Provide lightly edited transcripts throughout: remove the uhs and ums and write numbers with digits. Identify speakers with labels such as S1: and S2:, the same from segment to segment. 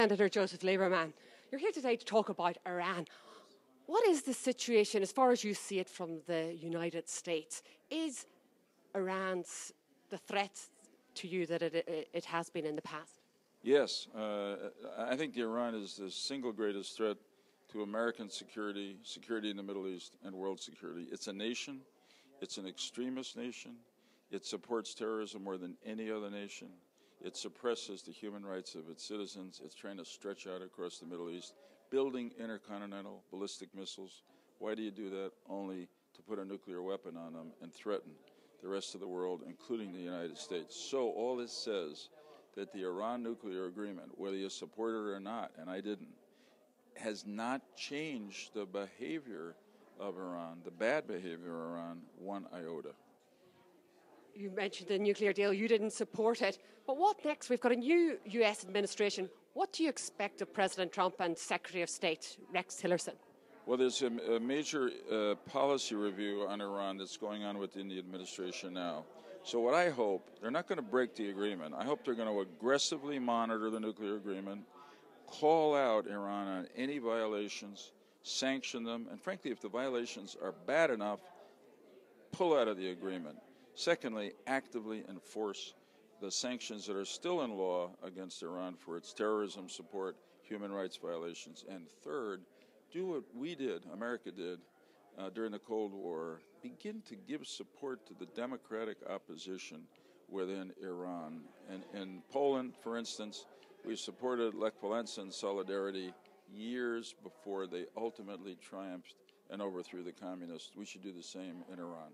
S1: Senator Joseph Lieberman. You're here today to talk about Iran. What is the situation as far as you see it from the United States? Is Iran's the threat to you that it has been in the past?
S2: Yes. I think Iran is the single greatest threat to American security, security in the Middle East, and world security. It's a nation. It's an extremist nation. It supports terrorism more than any other nation. It suppresses the human rights of its citizens. It's trying to stretch out across the Middle East, building intercontinental ballistic missiles. Why do you do that? Only to put a nuclear weapon on them and threaten the rest of the world, including the United States. So all this says that the Iran nuclear agreement, whether you support it or not, and I didn't, has not changed the behavior of Iran, the bad behavior of Iran, one iota.
S1: You mentioned the nuclear deal. You didn't support it. But what next? We've got a new US administration. What do you expect of President Trump and Secretary of State Rex Tillerson?
S2: Well, there's a major policy review on Iran that's going on within the administration now. So what I hope, they're not going to break the agreement. I hope they're going to aggressively monitor the nuclear agreement, call out Iran on any violations, sanction them, and frankly, if the violations are bad enough, pull out of the agreement. Secondly, actively enforce the sanctions that are still in law against Iran for its terrorism support, human rights violations. And third, do what we did, America did, during the Cold War. Begin to give support to the democratic opposition within Iran. And in Poland, for instance, we supported Lech Walesa Solidarity years before they ultimately triumphed and overthrew the communists. We should do the same in Iran.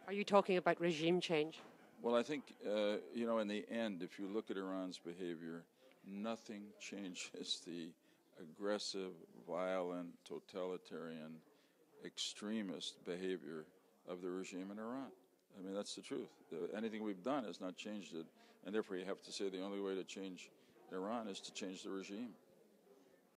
S1: Are you talking about regime change?
S2: Well, I think, in the end, if you look at Iran's behavior, nothing changes the aggressive, violent, totalitarian, extremist behavior of the regime in Iran. I mean, that's the truth. Anything we've done has not changed it, and therefore you have to say the only way to change Iran is to change the regime.